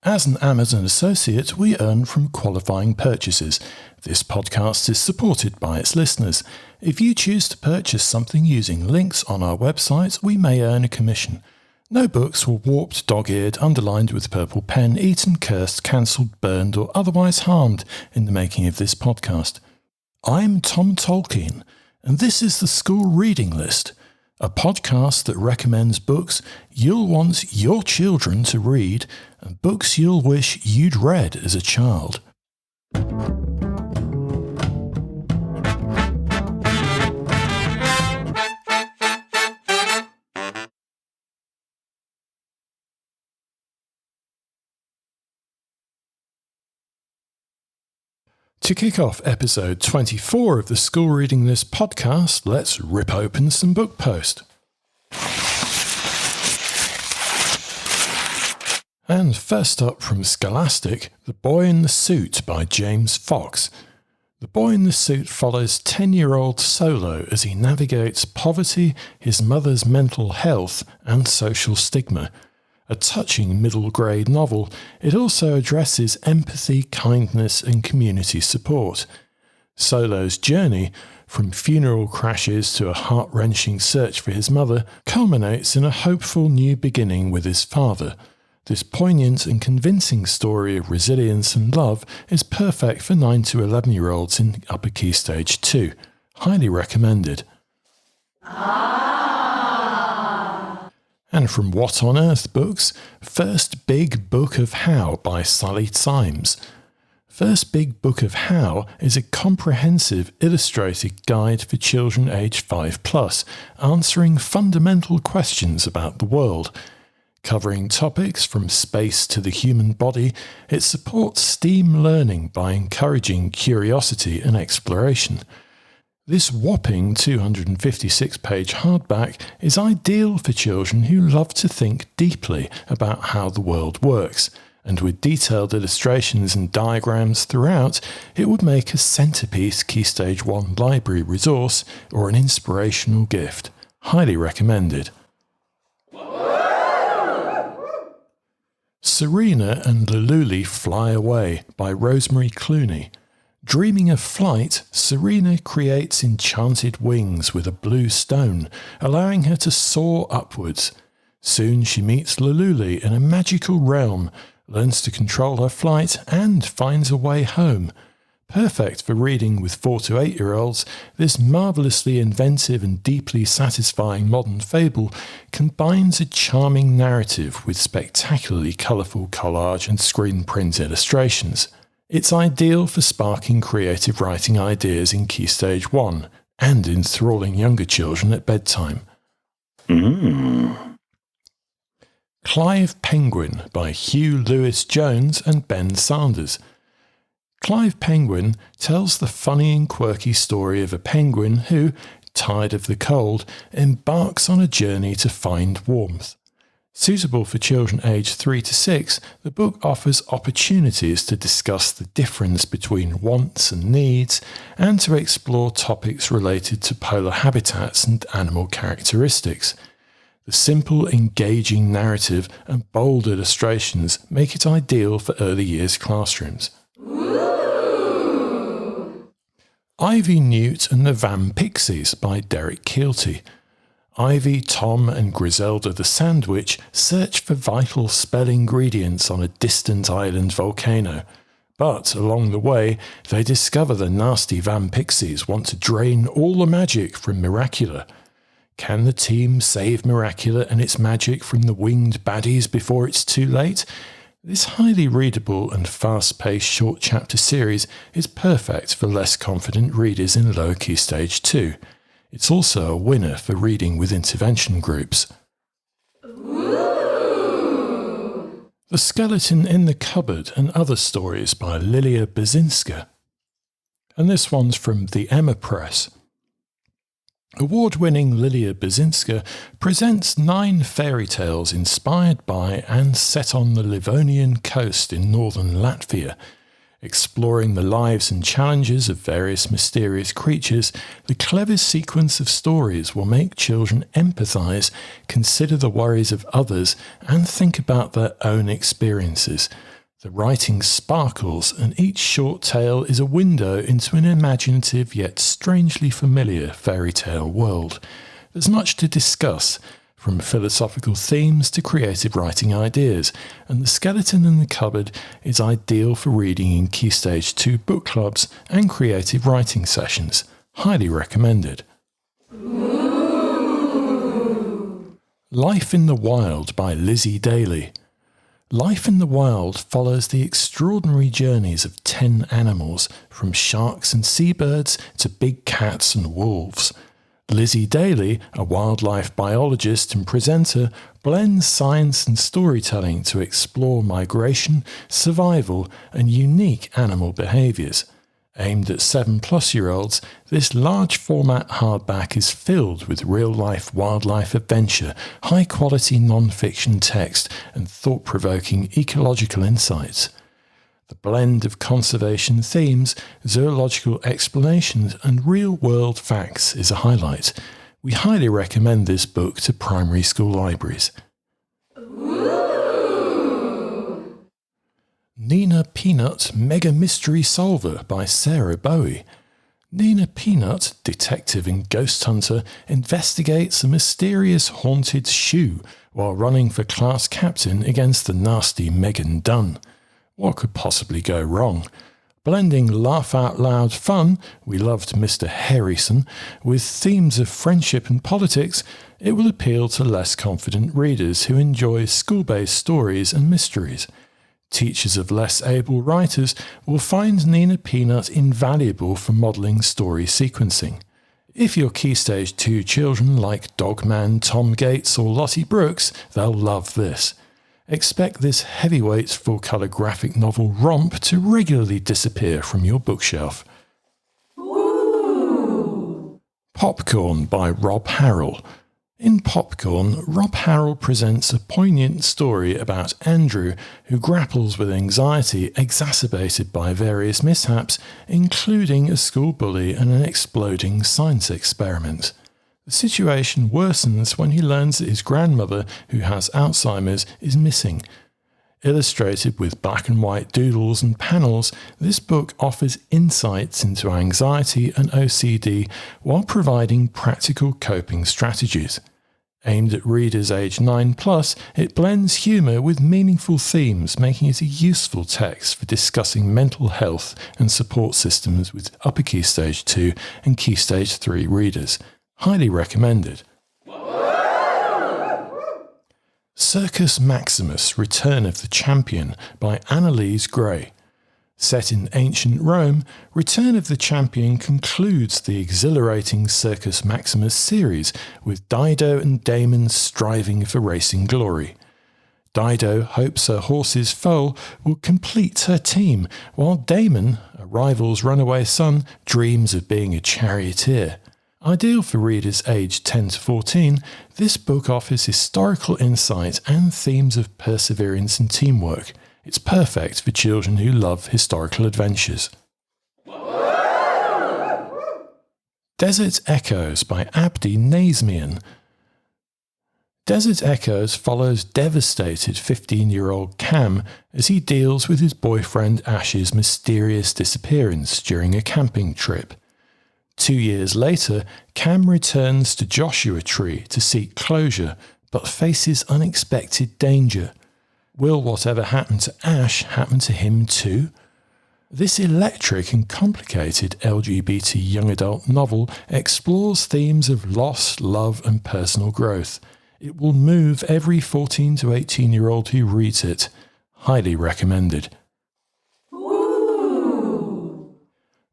As an Amazon associate, we earn from qualifying purchases. This podcast is supported by its listeners. If you choose to purchase something using links on our website, we may earn a commission. No books were warped, dog-eared, underlined with purple pen, eaten, cursed, cancelled, burned, or otherwise harmed in the making of this podcast. I'm Tom Tolkien, and this is the School Reading List, a podcast that recommends books you'll want your children to read and books you'll wish you'd read as a child. To kick off episode 24 of the School Reading List podcast, let's rip open some book post. And first up from Scholastic, The Boy in the Suit by James Fox. The Boy in the Suit follows 10-year-old Solo as he navigates poverty, his mother's mental health, and social stigma. A touching middle-grade novel, it also addresses empathy, kindness, and community support. Solo's journey, from funeral crashes to a heart-wrenching search for his mother, culminates in a hopeful new beginning with his father. This poignant and convincing story of resilience and love is perfect for 9 to 11-year-olds in Upper Key Stage 2. Highly recommended. And from What on Earth Books, First Big Book of How by Sally Symes. First Big Book of How is a comprehensive illustrated guide for children aged 5+, answering fundamental questions about the world. Covering topics from space to the human body, it supports STEAM learning by encouraging curiosity and exploration. This whopping 256-page hardback is ideal for children who love to think deeply about how the world works, and with detailed illustrations and diagrams throughout, it would make a centerpiece Key Stage 1 library resource or an inspirational gift. Highly recommended. Serena and Laloolee Fly Away by Rosemary Clunie. Dreaming of flight, Serena creates enchanted wings with a blue stone, allowing her to soar upwards. Soon she meets Laloolee in a magical realm, learns to control her flight, and finds a way home. Perfect for reading with 4 to 8-year-olds, this marvellously inventive and deeply satisfying modern fable combines a charming narrative with spectacularly colourful collage and screen print illustrations. It's ideal for sparking creative writing ideas in Key Stage 1 and enthralling younger children at bedtime. Clive Penguin by Hugh Lewis-Jones and Ben Sanders. Clive Penguin tells the funny and quirky story of a penguin who, tired of the cold, embarks on a journey to find warmth. Suitable for children aged 3 to 6, the book offers opportunities to discuss the difference between wants and needs, and to explore topics related to polar habitats and animal characteristics. The simple, engaging narrative and bold illustrations make it ideal for early years classrooms. Ivy, Newt and the Vampixies by Derek Keilty. Ivy, Tom and Griselda the Sandwich search for vital spell ingredients on a distant island volcano. But along the way, they discover the nasty Vampixies want to drain all the magic from Miracula. Can the team save Miracula and its magic from the winged baddies before it's too late? This highly readable and fast-paced short chapter series is perfect for less confident readers in Lower Key Stage 2. It's also a winner for reading with intervention groups. Ooh. The Skeleton in the Cupboard and Other Stories by Lilija Berzinska. And this one's from the Emma Press. Award-winning Lilija Berzinska presents 9 fairy tales inspired by and set on the Livonian coast in northern Latvia. Exploring the lives and challenges of various mysterious creatures, the clever sequence of stories will make children empathise, consider the worries of others, and think about their own experiences. The writing sparkles, and each short tale is a window into an imaginative yet strangely familiar fairy tale world. There's much to discuss, from philosophical themes to creative writing ideas, and The Skeleton in the Cupboard is ideal for reading in Key Stage 2 book clubs and creative writing sessions. Highly recommended. Life in the Wild by Lizzie Daly. Life in the Wild follows the extraordinary journeys of 10 animals, from sharks and seabirds to big cats and wolves. Lizzie Daly, a wildlife biologist and presenter, blends science and storytelling to explore migration, survival, and unique animal behaviours. Aimed at 7+-year-olds, this large-format hardback is filled with real-life wildlife adventure, high-quality non-fiction text, and thought-provoking ecological insights. The blend of conservation themes, zoological explanations, and real-world facts is a highlight. We highly recommend this book to primary school libraries. Nina Peanut Mega Mystery Solver by Sarah Bowie. Nina Peanut, detective and ghost hunter, investigates a mysterious haunted shoe while running for class captain against the nasty Megan Dunn. What could possibly go wrong? Blending laugh-out-loud fun, we loved Mr. Harrison, with themes of friendship and politics, it will appeal to less confident readers who enjoy school-based stories and mysteries. Teachers of less able writers will find Nina Peanut invaluable for modelling story sequencing. If your Key Stage 2 children like Dogman, Tom Gates or Lottie Brooks, they'll love this. Expect this heavyweight full-colour graphic novel romp to regularly disappear from your bookshelf. Ooh. Popcorn by Rob Harrell. In Popcorn, Rob Harrell presents a poignant story about Andrew, who grapples with anxiety exacerbated by various mishaps, including a school bully and an exploding science experiment. The situation worsens when he learns that his grandmother, who has Alzheimer's, is missing. Illustrated with black and white doodles and panels, this book offers insights into anxiety and OCD while providing practical coping strategies. Aimed at readers aged 9+, it blends humour with meaningful themes, making it a useful text for discussing mental health and support systems with upper Key Stage 2 and Key Stage 3 readers. Highly recommended. Circus Maximus, Return of the Champion by Annelise Gray. Set in ancient Rome, Return of the Champion concludes the exhilarating Circus Maximus series, with Dido and Damon striving for racing glory. Dido hopes her horse's foal will complete her team, while Damon, a rival's runaway son, dreams of being a charioteer. Ideal for readers aged 10 to 14, this book offers historical insight and themes of perseverance and teamwork. It's perfect for children who love historical adventures. Desert Echoes by Abdi Nazemian. Desert Echoes follows devastated 15-year-old Cam as he deals with his boyfriend Ash's mysterious disappearance during a camping trip. 2 years later, Cam returns to Joshua Tree to seek closure, but faces unexpected danger. Will whatever happened to Ash happen to him too? This electric and complicated LGBT young adult novel explores themes of loss, love, and personal growth. It will move every 14 to 18-year-old who reads it. Highly recommended.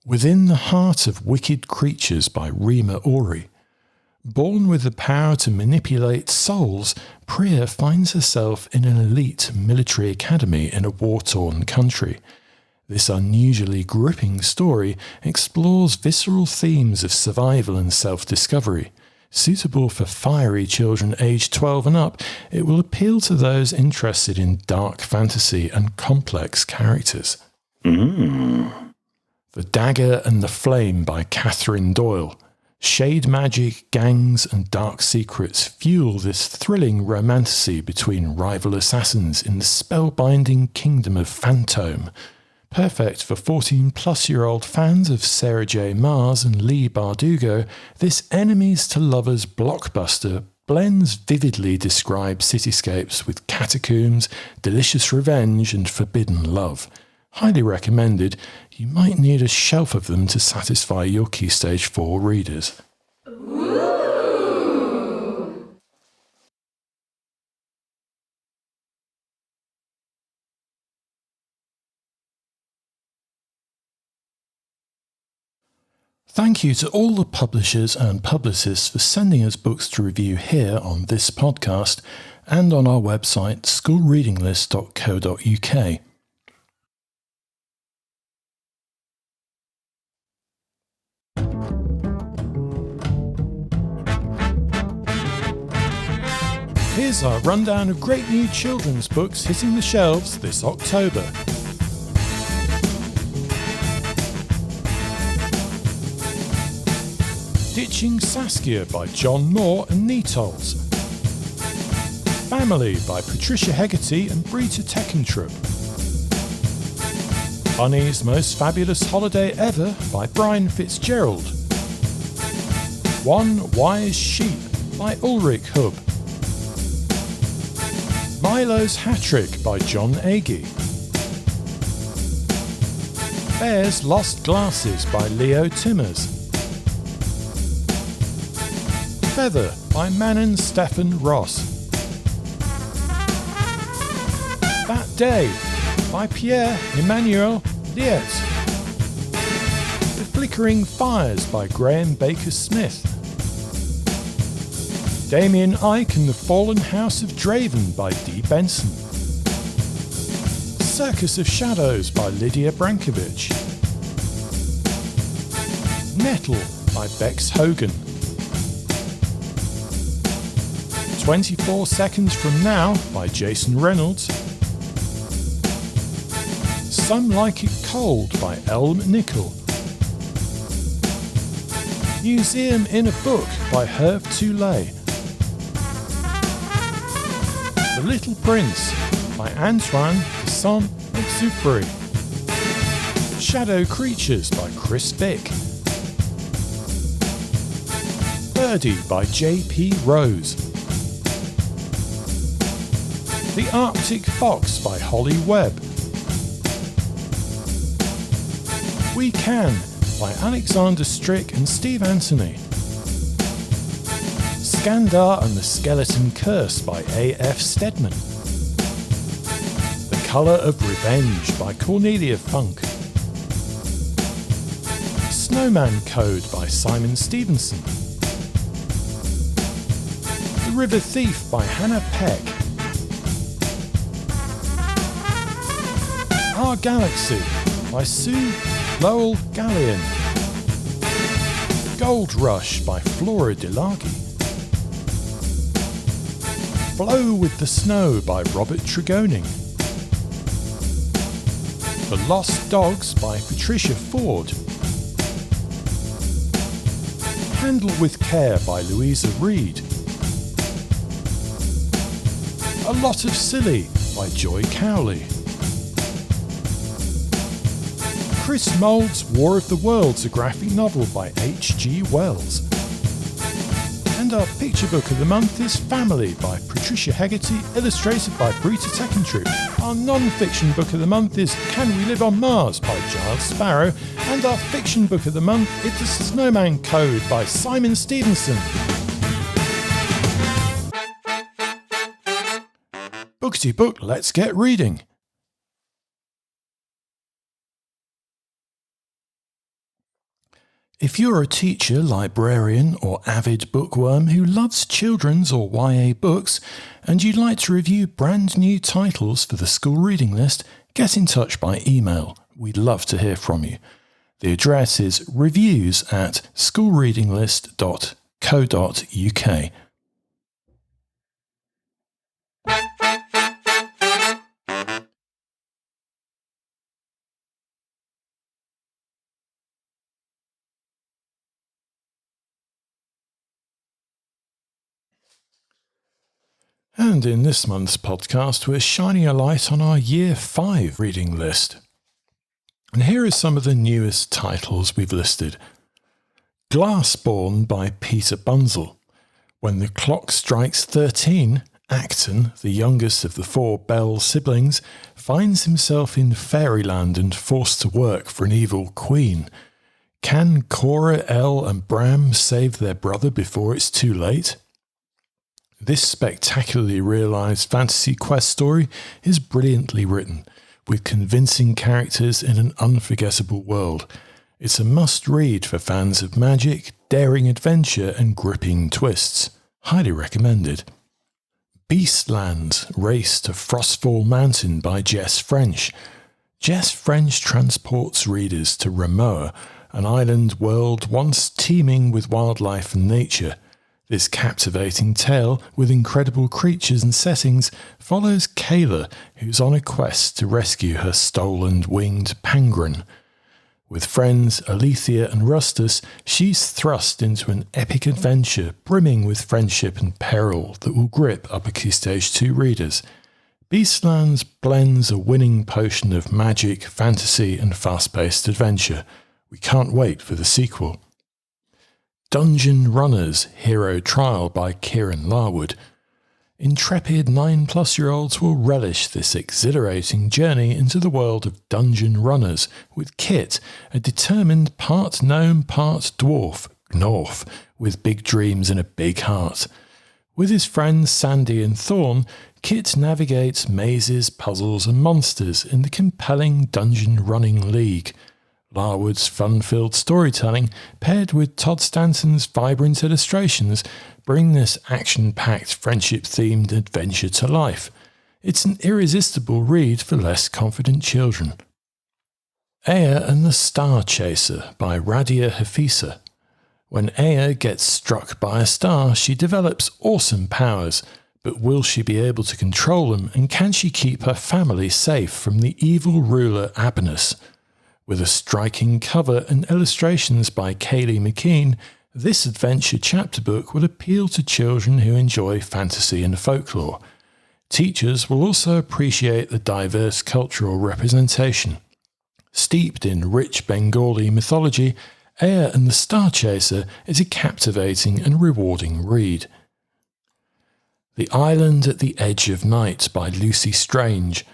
Within the Heart of Wicked Creatures by Rima Orie. Born with the power to manipulate souls, Priya finds herself in an elite military academy in a war-torn country. This unusually gripping story explores visceral themes of survival and self-discovery. Suitable for fiery children aged 12 and up, it will appeal to those interested in dark fantasy and complex characters. The Dagger and the Flame by Catherine Doyle. Shade magic, gangs, and dark secrets fuel this thrilling romantasy between rival assassins in the spellbinding kingdom of Fantôme. Perfect for 14-plus-year-old fans of Sarah J. Maas and Leigh Bardugo, this enemies-to-lovers blockbuster blends vividly described cityscapes with catacombs, delicious revenge, and forbidden love. Highly recommended. You might need a shelf of them to satisfy your Key Stage 4 readers. Ooh. Thank you to all the publishers and publicists for sending us books to review here on this podcast and on our website schoolreadinglist.co.uk. Here's our rundown of great new children's books hitting the shelves this October. Ditching Saskia by John Moore and Neetols. Family by Patricia Hegarty and Britta Teckentrup. Bunny's Most Fabulous Holiday Ever by Brian Fitzgerald. One Wise Sheep by Ulrich Hub. Milo's Hat-Trick by John Agee. Bear's Lost Glasses by Leo Timmers. Feather by Manon Stephan Ross. That Day by Pierre Emmanuel Liet. The Flickering Fires by Graham Baker Smith. Damien Ike and the Fallen House of Draven by Dee Benson. Circus of Shadows by Lydia Brankovic. Nettle by Bex Hogan. 24 Seconds From Now by Jason Reynolds. Some Like It Cold by Elle McNichol. Museum in a Book by Herve Toulet. The Little Prince by Antoine de Saint-Exupéry. Shadow Creatures by Chris Vick. Birdie by J.P. Rose. The Arctic Fox by Holly Webb. We Can by Alexander Strick and Steve Anthony. Skandar and the Skeleton Curse by A.F. Stedman. The Colour of Revenge by Cornelia Funk. Snowman Code by Simon Stevenson. The River Thief by Hannah Peck. Our Galaxy by Sue Lowell Gallion. Gold Rush by Flora Delagi. Blow with the Snow by Robert Tregoning. The Lost Dogs by Patricia Ford. Handle with Care by Louisa Reed. A Lot of Silly by Joy Cowley. Chris Mould's War of the Worlds, a graphic novel by H.G. Wells. And our picture book of the month is Family by Patricia Hegarty, illustrated by Britta Teckentrup. Our non-fiction book of the month is Can We Live on Mars by Giles Sparrow. And our fiction book of the month is The Snowman Code by Simon Stevenson. Bookity book, let's get reading. If you're a teacher, librarian, or avid bookworm who loves children's or YA books, and you'd like to review brand new titles for the school reading list, get in touch by email. We'd love to hear from you. The address is reviews@schoolreadinglist.co.uk. And in this month's podcast, we're shining a light on our Year 5 reading list. And here are some of the newest titles we've listed. Glassborn by Peter Bunzel. When the clock strikes 13, Acton, the youngest of the 4 Bell siblings, finds himself in fairyland and forced to work for an evil queen. Can Cora, Elle and Bram save their brother before it's too late? This spectacularly realised fantasy quest story is brilliantly written, with convincing characters in an unforgettable world. It's a must-read for fans of magic, daring adventure and gripping twists. Highly recommended. Beastlands, Race to Frostfall Mountain by Jess French. Jess French transports readers to Rimoa, an island world once teeming with wildlife and nature. This captivating tale, with incredible creatures and settings, follows Kayla, who's on a quest to rescue her stolen winged pangren. With friends Alethea and Rustus, she's thrust into an epic adventure brimming with friendship and peril that will grip Upper Key Stage 2 readers. Beastlands blends a winning potion of magic, fantasy and fast-paced adventure. We can't wait for the sequel. Dungeon Runners Hero Trial by Kieran Larwood. Intrepid 9+-year-olds will relish this exhilarating journey into the world of dungeon runners with Kit, a determined part gnome, part dwarf, Gnorf, with big dreams and a big heart. With his friends Sandy and Thorn, Kit navigates mazes, puzzles and monsters in the compelling dungeon running league. Larwood's fun-filled storytelling, paired with Todd Stanton's vibrant illustrations, bring this action-packed, friendship-themed adventure to life. It's an irresistible read for less confident children. Aya and the Star Chaser by Radia Hafisa. When Aya gets struck by a star, she develops awesome powers, but will she be able to control them, and can she keep her family safe from the evil ruler Abinus? With a striking cover and illustrations by Kaylee McKean, this adventure chapter book will appeal to children who enjoy fantasy and folklore. Teachers will also appreciate the diverse cultural representation. Steeped in rich Bengali mythology, Aya and the Star Chaser is a captivating and rewarding read. The Island at the Edge of Night by Lucy Strange.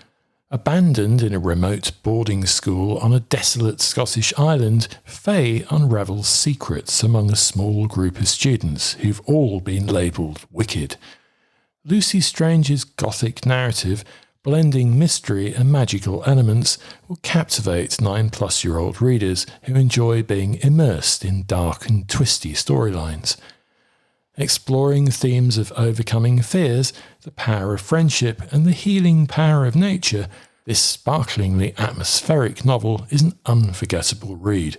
Abandoned in a remote boarding school on a desolate Scottish island, Faye unravels secrets among a small group of students who've all been labelled wicked. Lucy Strange's gothic narrative, blending mystery and magical elements, will captivate 9+-year-old readers who enjoy being immersed in dark and twisty storylines. Exploring themes of overcoming fears, the power of friendship and the healing power of nature, this sparklingly atmospheric novel is an unforgettable read.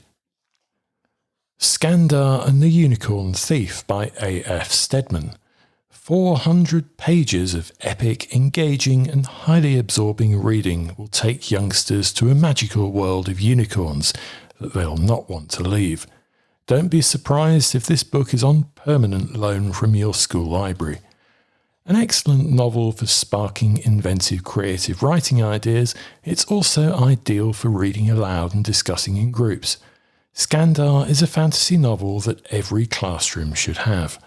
Skandar and the Unicorn Thief by A.F. Stedman. 400 pages of epic, engaging and highly absorbing reading will take youngsters to a magical world of unicorns that they'll not want to leave. Don't be surprised if this book is on permanent loan from your school library. An excellent novel for sparking inventive creative writing ideas, it's also ideal for reading aloud and discussing in groups. Skandar is a fantasy novel that every classroom should have.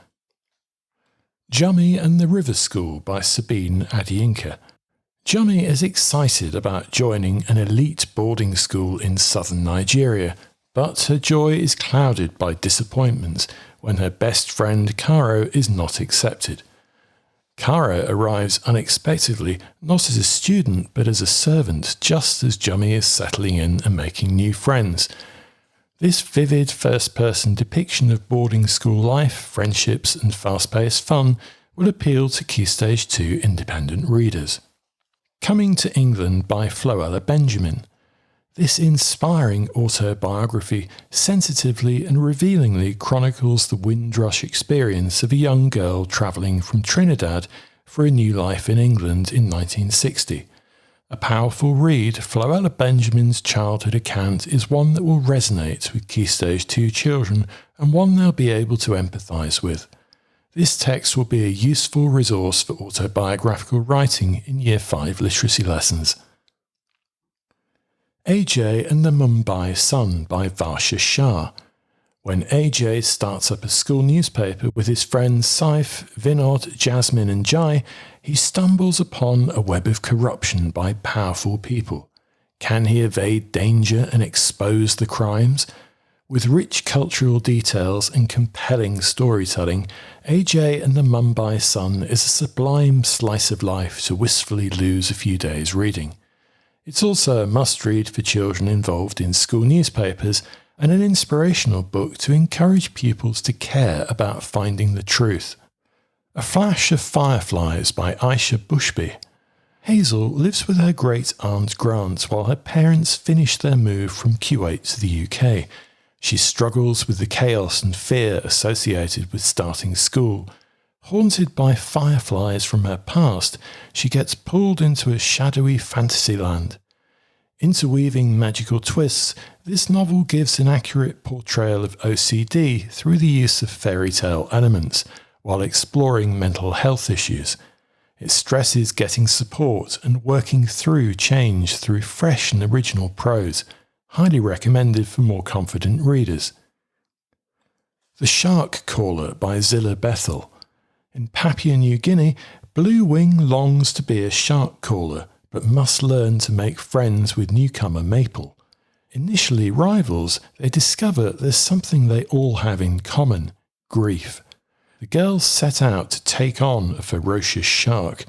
Jummy and the River School by Sabine Adiyinka. Jummy is excited about joining an elite boarding school in southern Nigeria, but her joy is clouded by disappointment when her best friend Caro is not accepted. Caro arrives unexpectedly, not as a student but as a servant, just as Jummy is settling in and making new friends. This vivid first-person depiction of boarding school life, friendships and fast-paced fun will appeal to Key Stage 2 independent readers. Coming to England by Floella Benjamin. This inspiring autobiography sensitively and revealingly chronicles the Windrush experience of a young girl travelling from Trinidad for a new life in England in 1960. A powerful read, Floella Benjamin's childhood account is one that will resonate with Key Stage 2 children and one they'll be able to empathise with. This text will be a useful resource for autobiographical writing in Year 5 literacy lessons. AJ and the Mumbai Sun by Varsha Shah. When AJ starts up a school newspaper with his friends Saif, Vinod, Jasmine and Jai, he stumbles upon a web of corruption by powerful people. Can he evade danger and expose the crimes? With rich cultural details and compelling storytelling, AJ and the Mumbai Sun is a sublime slice of life to wistfully lose a few days reading. It's also a must-read for children involved in school newspapers and an inspirational book to encourage pupils to care about finding the truth. A Flash of Fireflies by Aisha Bushby. Hazel lives with her great-aunt Grant while her parents finish their move from Kuwait to the UK. She struggles with the chaos and fear associated with starting school. Haunted by fireflies from her past, she gets pulled into a shadowy fantasy land. Interweaving magical twists, this novel gives an accurate portrayal of OCD through the use of fairy tale elements, while exploring mental health issues. It stresses getting support and working through change through fresh and original prose. Highly recommended for more confident readers. The Shark Caller by Zilla Bethel. In Papua New Guinea, Blue Wing longs to be a shark caller, but must learn to make friends with newcomer Maple. Initially rivals, they discover there's something they all have in common: grief. The girls set out to take on a ferocious shark.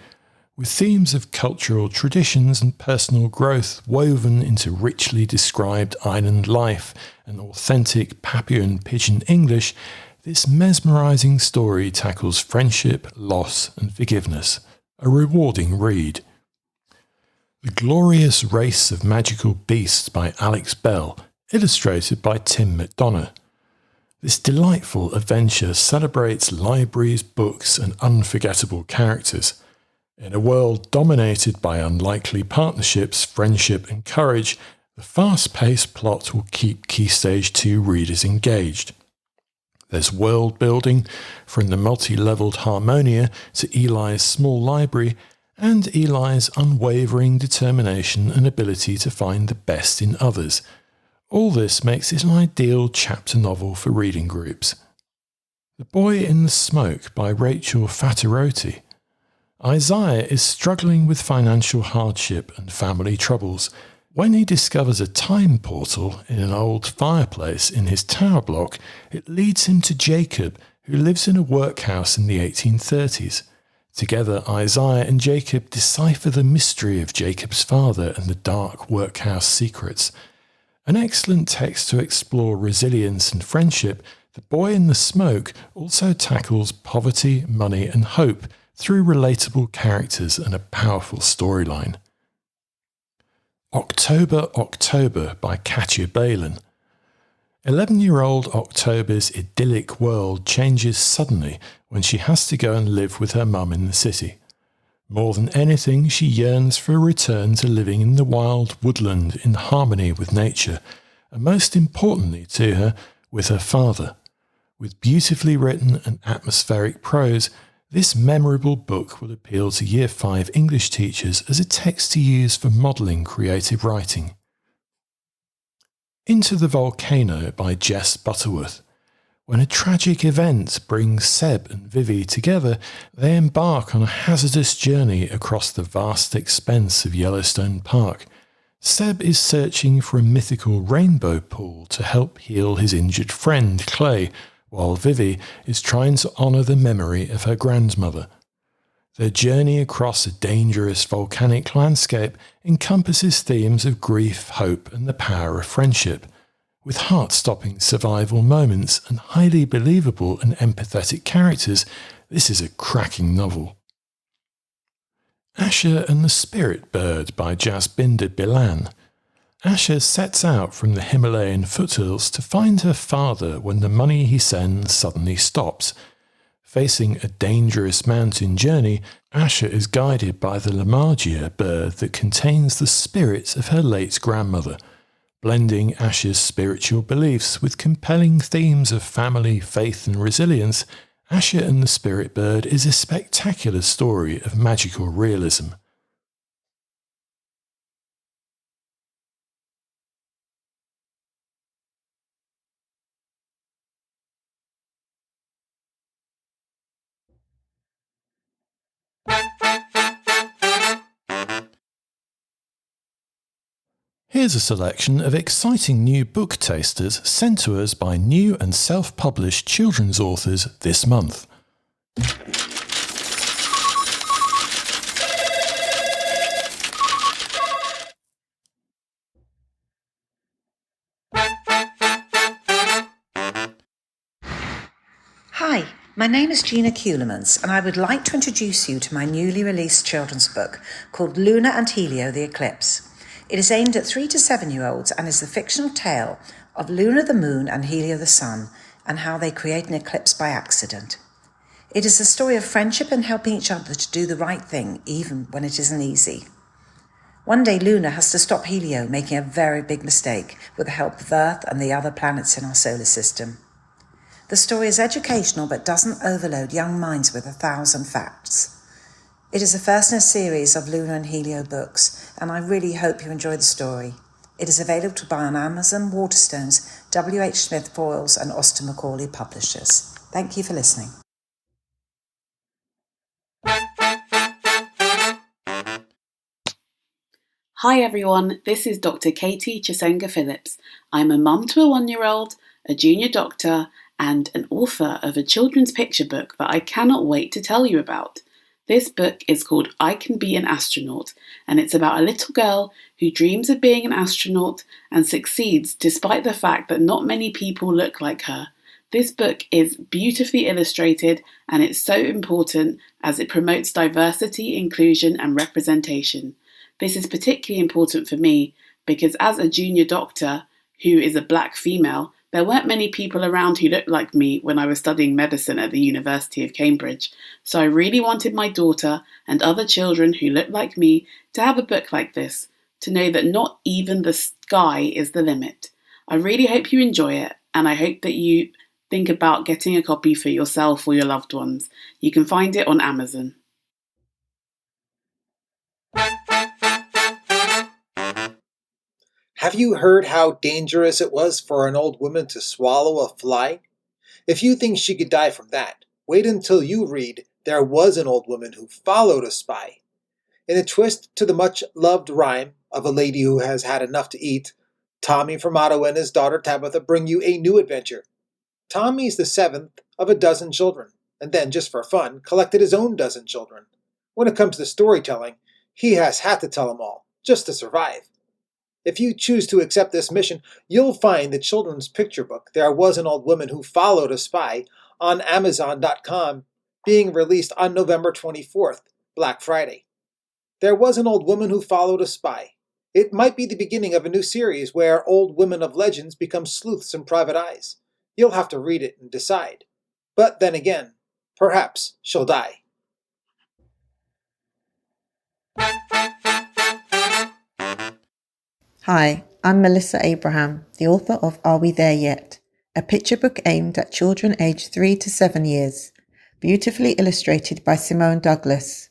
With themes of cultural traditions and personal growth woven into richly described island life and authentic Papuan Pidgin English, this mesmerising story tackles friendship, loss and forgiveness. A rewarding read. The Glorious Race of Magical Beasts by Alex Bell, illustrated by Tim McDonough. This delightful adventure celebrates libraries, books and unforgettable characters. In a world dominated by unlikely partnerships, friendship and courage, the fast-paced plot will keep Key Stage 2 readers engaged. There's world building, from the multi-levelled Harmonia to Eli's small library, and Eli's unwavering determination and ability to find the best in others. All this makes it an ideal chapter novel for reading groups. The Boy in the Smoke by Rachel Fattirotti. Isaiah is struggling with financial hardship and family troubles. When he discovers a time portal in an old fireplace in his tower block, it leads him to Jacob, who lives in a workhouse in the 1830s. Together, Isaiah and Jacob decipher the mystery of Jacob's father and the dark workhouse secrets. An excellent text to explore resilience and friendship, The Boy in the Smoke also tackles poverty, money and hope through relatable characters and a powerful storyline. October, October by Katja Balin. 11-year-old October's idyllic world changes suddenly when she has to go and live with her mum in the city. More than anything, she yearns for a return to living in the wild woodland in harmony with nature, and most importantly to her, with her father. With beautifully written and atmospheric prose, this memorable book will appeal to Year 5 English teachers as a text to use for modelling creative writing. Into the Volcano by Jess Butterworth. When a tragic event brings Seb and Vivi together, they embark on a hazardous journey across the vast expanse of Yellowstone Park. Seb is searching for a mythical rainbow pool to help heal his injured friend Clay, while Vivi is trying to honour the memory of her grandmother. Their journey across a dangerous volcanic landscape encompasses themes of grief, hope and the power of friendship. With heart-stopping survival moments and highly believable and empathetic characters, this is a cracking novel. Asher and the Spirit Bird by Jasbinder Bilan. Asher sets out from the Himalayan foothills to find her father when the money he sends suddenly stops. Facing a dangerous mountain journey, Asher is guided by the Lamagia bird that contains the spirit of her late grandmother. Blending Asher's spiritual beliefs with compelling themes of family, faith and resilience, Asher and the Spirit Bird is a spectacular story of magical realism. Here's a selection of exciting new book tasters sent to us by new and self-published children's authors this month. Hi, my name is Gina Kulemans, and I would like to introduce you to my newly released children's book called Luna and Helio the Eclipse. It is aimed at 3 to 7-year-olds and is the fictional tale of Luna the moon and Helio the sun and how they create an eclipse by accident. It is a story of friendship and helping each other to do the right thing even when it isn't easy. One day Luna has to stop Helio making a very big mistake with the help of Earth and the other planets in our solar system. The story is educational but doesn't overload young minds with 1,000 facts. It is the first in a series of Luna and Helio books, and I really hope you enjoy the story. It is available to buy on Amazon, Waterstones, W.H. Smith Foyles and Austin Macaulay Publishers. Thank you for listening. Hi everyone, this is Dr. Katie Chisenga Phillips. I'm a mum to a 1-year-old, a junior doctor, and an author of a children's picture book that I cannot wait to tell you about. This book is called I Can Be an Astronaut, and it's about a little girl who dreams of being an astronaut and succeeds despite the fact that not many people look like her. This book is beautifully illustrated, and it's so important as it promotes diversity, inclusion, and representation. This is particularly important for me because as a junior doctor who is a black female, there weren't many people around who looked like me when I was studying medicine at the University of Cambridge, so I really wanted my daughter and other children who look like me to have a book like this, to know that not even the sky is the limit. I really hope you enjoy it, and I hope that you think about getting a copy for yourself or your loved ones. You can find it on Amazon. Have you heard how dangerous it was for an old woman to swallow a fly? If you think she could die from that, wait until you read There Was an Old Woman Who Followed a Spy. In a twist to the much-loved rhyme of a lady who has had enough to eat, Tommy from Ottawa and his daughter Tabitha bring you a new adventure. Tommy's the 7th of a dozen children, and then, just for fun, collected his own dozen children. When it comes to storytelling, he has had to tell them all, just to survive. If you choose to accept this mission, you'll find the children's picture book, There Was an Old Woman Who Followed a Spy, on Amazon.com, being released on November 24th, Black Friday. There Was an Old Woman Who Followed a Spy. It might be the beginning of a new series where old women of legends become sleuths in private eyes. You'll have to read it and decide. But then again, perhaps she'll die. Hi, I'm Melissa Abraham, the author of Are We There Yet? A picture book aimed at children aged 3 to 7 years, beautifully illustrated by Simone Douglas.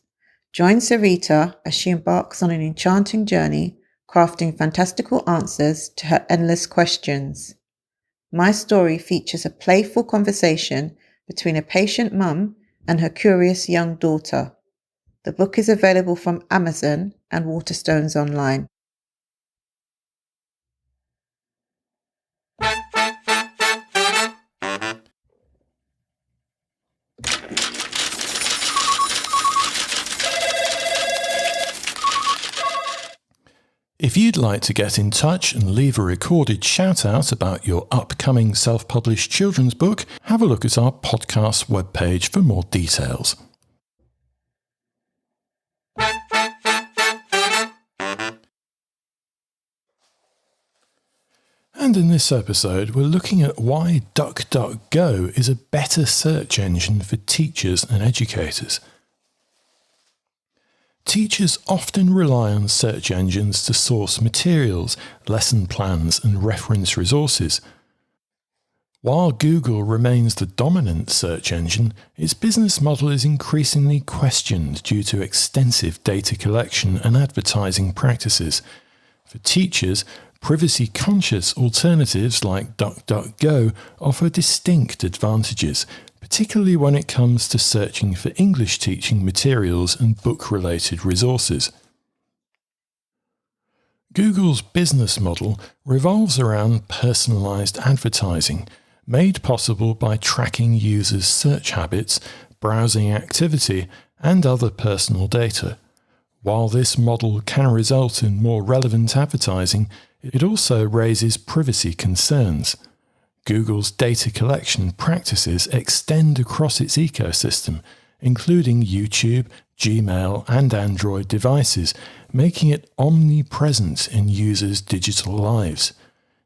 Join Sarita as she embarks on an enchanting journey, crafting fantastical answers to her endless questions. My story features a playful conversation between a patient mum and her curious young daughter. The book is available from Amazon and Waterstones online. If you'd like to get in touch and leave a recorded shout-out about your upcoming self-published children's book, have a look at our podcast webpage for more details. And in this episode, we're looking at why DuckDuckGo is a better search engine for teachers and educators. Teachers often rely on search engines to source materials, lesson plans, and reference resources. While Google remains the dominant search engine, its business model is increasingly questioned due to extensive data collection and advertising practices. For teachers, privacy-conscious alternatives like DuckDuckGo offer distinct advantages, particularly when it comes to searching for English teaching materials and book-related resources. Google's business model revolves around personalized advertising, made possible by tracking users' search habits, browsing activity, and other personal data. While this model can result in more relevant advertising, it also raises privacy concerns. Google's data collection practices extend across its ecosystem, including YouTube, Gmail, and Android devices, making it omnipresent in users' digital lives.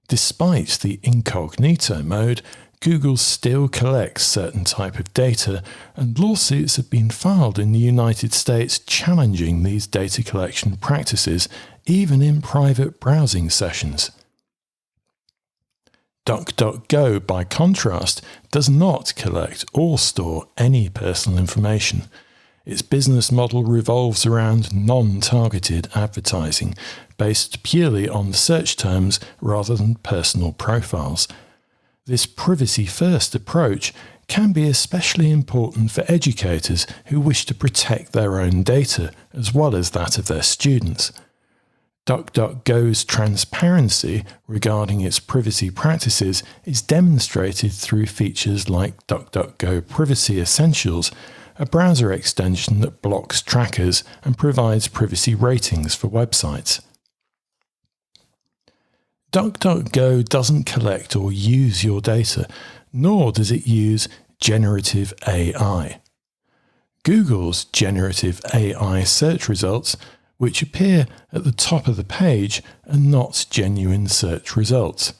Despite the incognito mode, Google still collects certain type of data, and lawsuits have been filed in the United States challenging these data collection practices, even in private browsing sessions. DuckDuckGo, by contrast, does not collect or store any personal information. Its business model revolves around non-targeted advertising, based purely on search terms rather than personal profiles. This privacy-first approach can be especially important for educators who wish to protect their own data as well as that of their students. DuckDuckGo's transparency regarding its privacy practices is demonstrated through features like DuckDuckGo Privacy Essentials, a browser extension that blocks trackers and provides privacy ratings for websites. DuckDuckGo doesn't collect or use your data, nor does it use generative AI. Google's generative AI search results, which appear at the top of the page, are not genuine search results.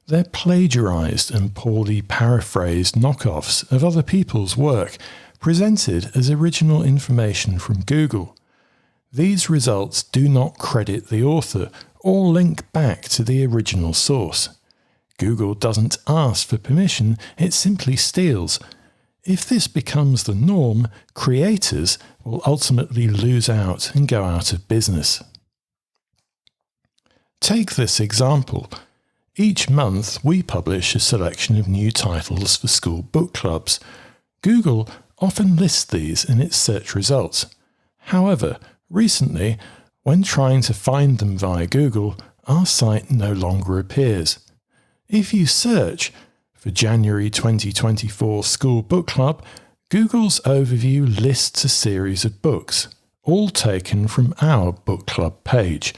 They're plagiarized and poorly paraphrased knockoffs of other people's work, presented as original information from Google. These results do not credit the author or link back to the original source. Google doesn't ask for permission, it simply steals. If this becomes the norm, creators will ultimately lose out and go out of business. Take this example. Each month we publish a selection of new titles for school book clubs. Google often lists these in its search results. However, recently, when trying to find them via Google, our site no longer appears. If you search for January 2024 School Book Club, Google's overview lists a series of books, all taken from our book club page.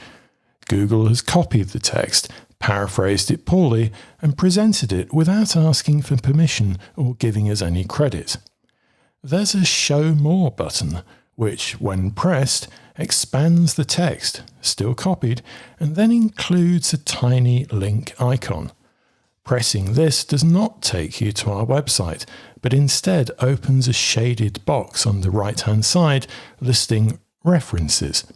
Google has copied the text, paraphrased it poorly, and presented it without asking for permission or giving us any credit. There's a Show More button, which, when pressed, expands the text, still copied, and then includes a tiny link icon. Pressing this does not take you to our website, but instead opens a shaded box on the right-hand side listing references.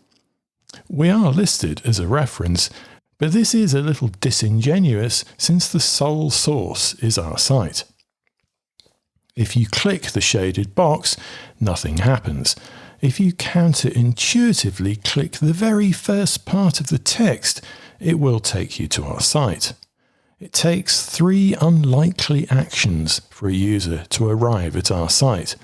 We are listed as a reference, but this is a little disingenuous since the sole source is our site. If you click the shaded box, nothing happens. If you counterintuitively click the very first part of the text, it will take you to our site. It takes 3 unlikely actions for a user to arrive at our site.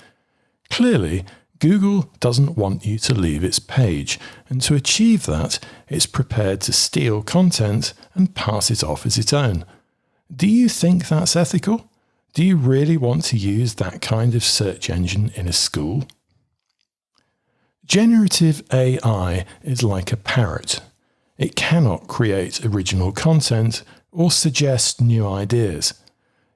Clearly, Google doesn't want you to leave its page, and to achieve that, it's prepared to steal content and pass it off as its own. Do you think that's ethical? Do you really want to use that kind of search engine in a school? Generative AI is like a parrot. It cannot create original content or suggest new ideas.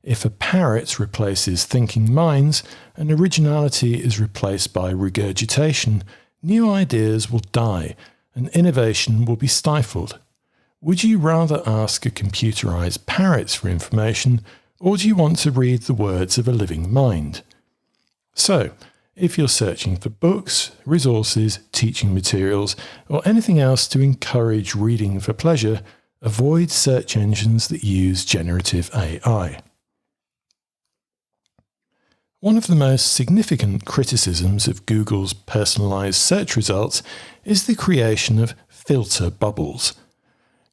If a parrot replaces thinking minds and originality is replaced by regurgitation, new ideas will die and innovation will be stifled. Would you rather ask a computerized parrot for information, or do you want to read the words of a living mind? So, if you're searching for books, resources, teaching materials, or anything else to encourage reading for pleasure, avoid search engines that use generative AI. One of the most significant criticisms of Google's personalised search results is the creation of filter bubbles.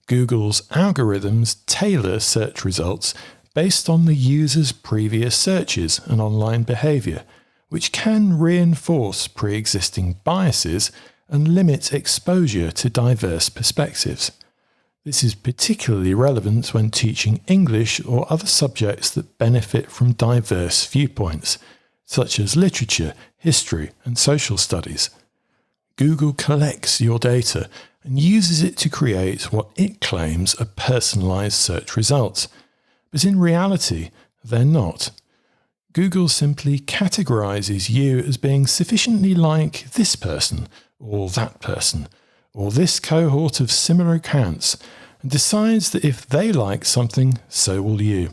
Google's algorithms tailor search results based on the user's previous searches and online behaviour, which can reinforce pre-existing biases and limit exposure to diverse perspectives. This is particularly relevant when teaching English or other subjects that benefit from diverse viewpoints, such as literature, history, and social studies. Google collects your data and uses it to create what it claims are personalised search results, but in reality, they're not. Google simply categorises you as being sufficiently like this person, or that person, or this cohort of similar accounts, and decides that if they like something, so will you.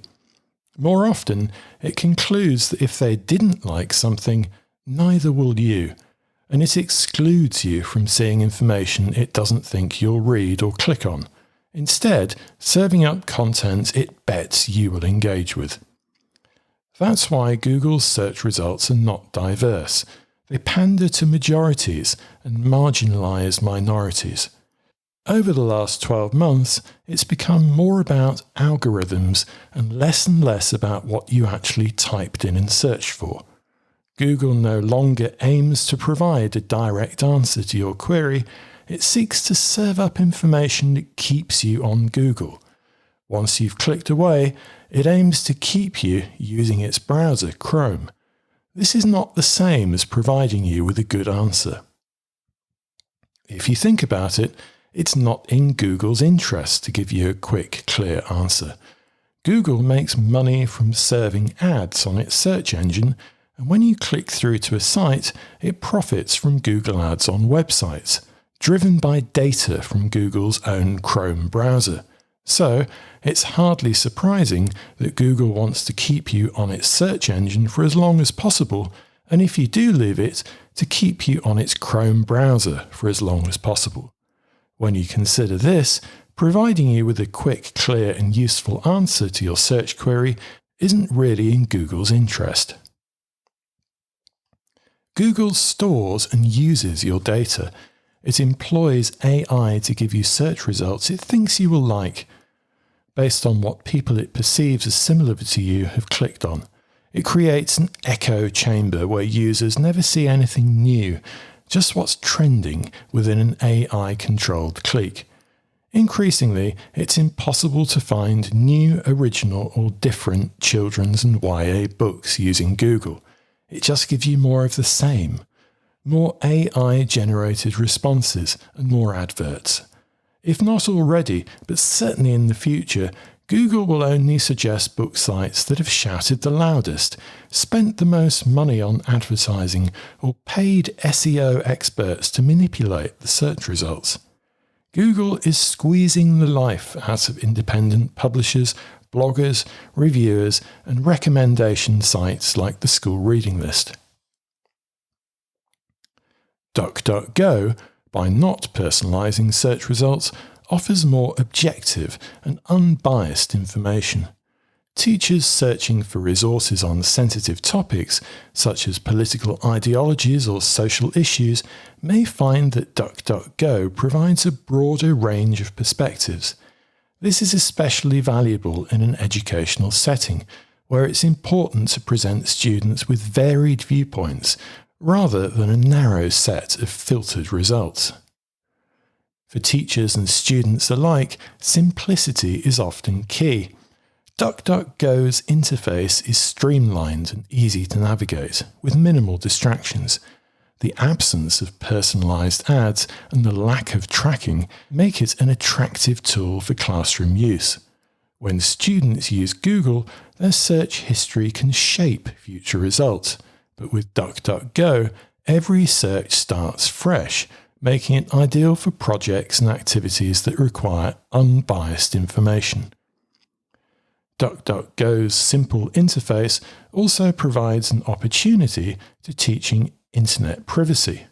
More often, it concludes that if they didn't like something, neither will you, and it excludes you from seeing information it doesn't think you'll read or click on, instead serving up content it bets you will engage with. That's why Google's search results are not diverse. They pander to majorities and marginalise minorities. Over the last 12 months, it's become more about algorithms and less about what you actually typed in and searched for. Google no longer aims to provide a direct answer to your query, it seeks to serve up information that keeps you on Google. Once you've clicked away, it aims to keep you using its browser, Chrome. This is not the same as providing you with a good answer. If you think about it, it's not in Google's interest to give you a quick, clear answer. Google makes money from serving ads on its search engine, and when you click through to a site, it profits from Google ads on websites, driven by data from Google's own Chrome browser. So, it's hardly surprising that Google wants to keep you on its search engine for as long as possible, and if you do leave it, to keep you on its Chrome browser for as long as possible. When you consider this, providing you with a quick, clear and useful answer to your search query isn't really in Google's interest. Google stores and uses your data. It employs AI to give you search results it thinks you will like, based on what people it perceives as similar to you have clicked on. It creates an echo chamber where users never see anything new, just what's trending within an AI-controlled clique. Increasingly, it's impossible to find new, original or different children's and YA books using Google. It just gives you more of the same. More AI-generated responses and more adverts. If not already, but certainly in the future, Google will only suggest book sites that have shouted the loudest, spent the most money on advertising, or paid SEO experts to manipulate the search results. Google is squeezing the life out of independent publishers, bloggers, reviewers, and recommendation sites like the school reading list. DuckDuckGo, by not personalising search results, offers more objective and unbiased information. Teachers searching for resources on sensitive topics, such as political ideologies or social issues, may find that DuckDuckGo provides a broader range of perspectives. This is especially valuable in an educational setting, where it's important to present students with varied viewpoints, rather than a narrow set of filtered results. For teachers and students alike, simplicity is often key. DuckDuckGo's interface is streamlined and easy to navigate, with minimal distractions. The absence of personalised ads and the lack of tracking make it an attractive tool for classroom use. When students use Google, their search history can shape future results. But with DuckDuckGo, every search starts fresh, making it ideal for projects and activities that require unbiased information. DuckDuckGo's simple interface also provides an opportunity to teaching internet privacy.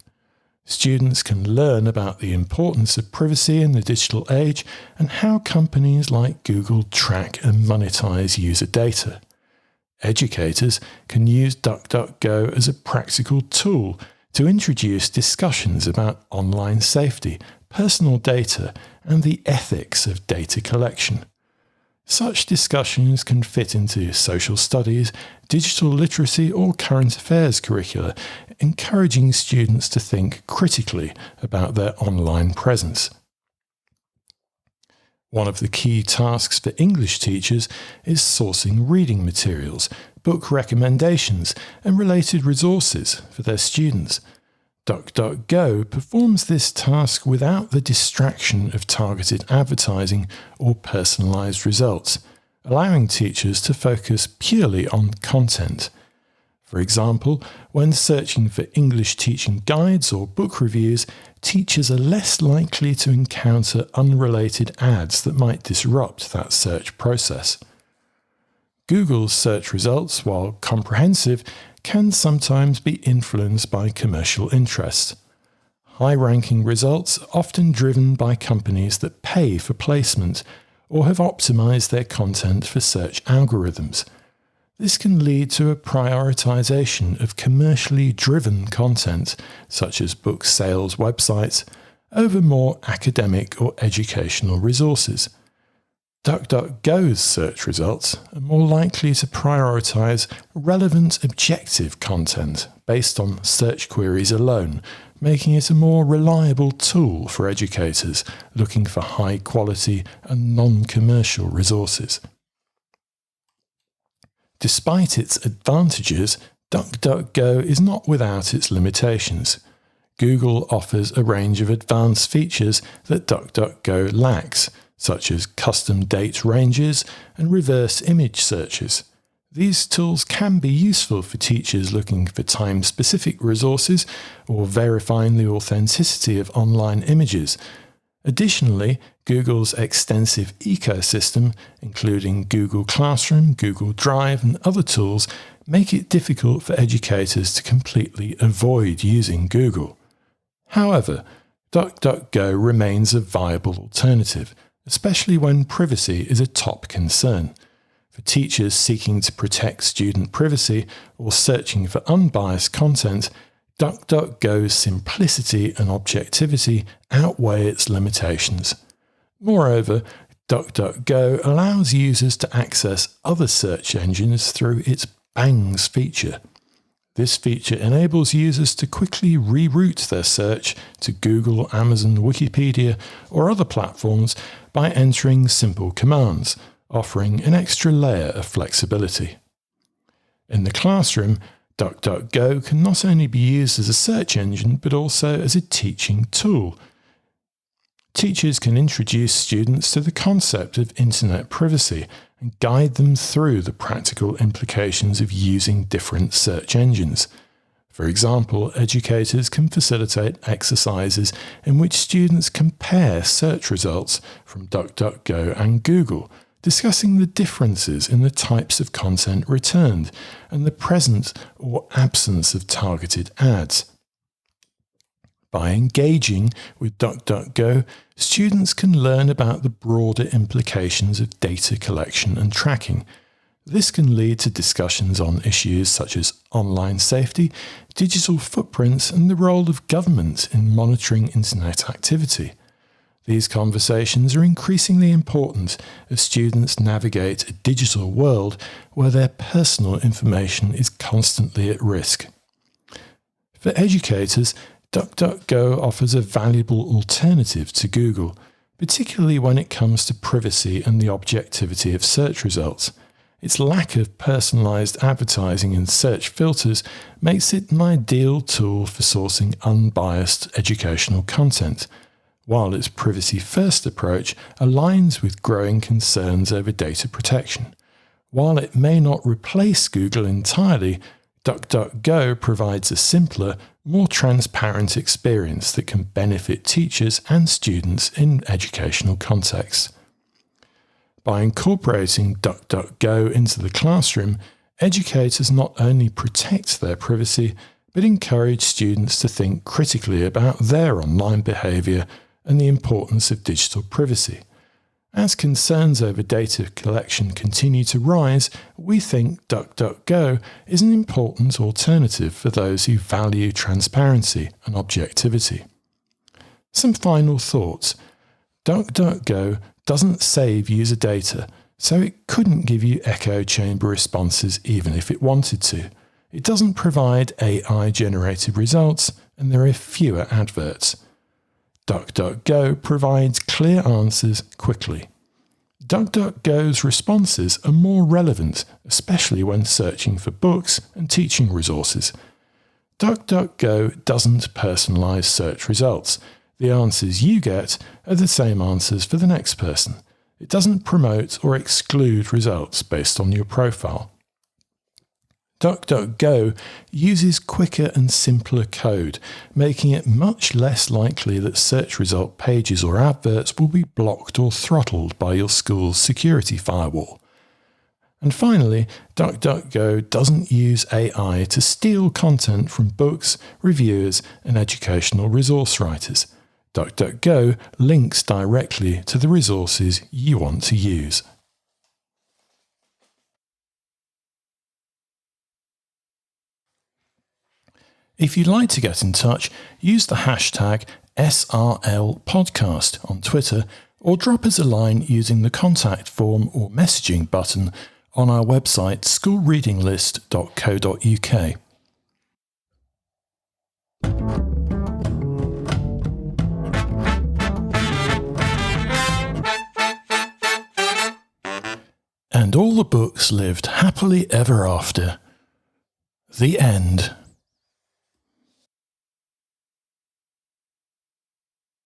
Students can learn about the importance of privacy in the digital age and how companies like Google track and monetize user data. Educators can use DuckDuckGo as a practical tool to introduce discussions about online safety, personal data, and the ethics of data collection. Such discussions can fit into social studies, digital literacy, or current affairs curricula, encouraging students to think critically about their online presence. One of the key tasks for English teachers is sourcing reading materials, book recommendations, and related resources for their students. DuckDuckGo performs this task without the distraction of targeted advertising or personalised results, allowing teachers to focus purely on content. For example, when searching for English teaching guides or book reviews, teachers are less likely to encounter unrelated ads that might disrupt that search process. Google's search results, while comprehensive, can sometimes be influenced by commercial interests. High-ranking results are often driven by companies that pay for placement or have optimized their content for search algorithms. This can lead to a prioritization of commercially driven content, such as book sales websites, over more academic or educational resources. DuckDuckGo's search results are more likely to prioritize relevant objective content based on search queries alone, making it a more reliable tool for educators looking for high-quality and non-commercial resources. Despite its advantages, DuckDuckGo is not without its limitations. Google offers a range of advanced features that DuckDuckGo lacks, such as custom date ranges and reverse image searches. These tools can be useful for teachers looking for time-specific resources or verifying the authenticity of online images. Additionally, Google's extensive ecosystem, including Google Classroom, Google Drive, and other tools, make it difficult for educators to completely avoid using Google. However, DuckDuckGo remains a viable alternative, especially when privacy is a top concern. For teachers seeking to protect student privacy or searching for unbiased content, DuckDuckGo's simplicity and objectivity outweigh its limitations. Moreover, DuckDuckGo allows users to access other search engines through its Bangs feature. This feature enables users to quickly reroute their search to Google, Amazon, Wikipedia, or other platforms by entering simple commands, offering an extra layer of flexibility. In the classroom, DuckDuckGo can not only be used as a search engine, but also as a teaching tool. Teachers can introduce students to the concept of internet privacy and guide them through the practical implications of using different search engines. For example, educators can facilitate exercises in which students compare search results from DuckDuckGo and Google, discussing the differences in the types of content returned and the presence or absence of targeted ads. By engaging with DuckDuckGo, students can learn about the broader implications of data collection and tracking. This can lead to discussions on issues such as online safety, digital footprints, and the role of government in monitoring internet activity. These conversations are increasingly important as students navigate a digital world where their personal information is constantly at risk. For educators, DuckDuckGo offers a valuable alternative to Google, particularly when it comes to privacy and the objectivity of search results. Its lack of personalized advertising and search filters makes it an ideal tool for sourcing unbiased educational content, while its privacy-first approach aligns with growing concerns over data protection. While it may not replace Google entirely, DuckDuckGo provides a simpler, more transparent experience that can benefit teachers and students in educational contexts. By incorporating DuckDuckGo into the classroom, educators not only protect their privacy, but encourage students to think critically about their online behaviour and the importance of digital privacy. As concerns over data collection continue to rise, we think DuckDuckGo is an important alternative for those who value transparency and objectivity. Some final thoughts. DuckDuckGo doesn't save user data, so it couldn't give you echo chamber responses even if it wanted to. It doesn't provide AI-generated results, and there are fewer adverts. DuckDuckGo provides clear answers quickly. DuckDuckGo's responses are more relevant, especially when searching for books and teaching resources. DuckDuckGo doesn't personalise search results. The answers you get are the same answers for the next person. It doesn't promote or exclude results based on your profile. DuckDuckGo uses quicker and simpler code, making it much less likely that search result pages or adverts will be blocked or throttled by your school's security firewall. And finally, DuckDuckGo doesn't use AI to steal content from books, reviewers, and educational resource writers. DuckDuckGo links directly to the resources you want to use. If you'd like to get in touch, use the hashtag SRLpodcast on Twitter or drop us a line using the contact form or messaging button on our website schoolreadinglist.co.uk. And all the books lived happily ever after. The end.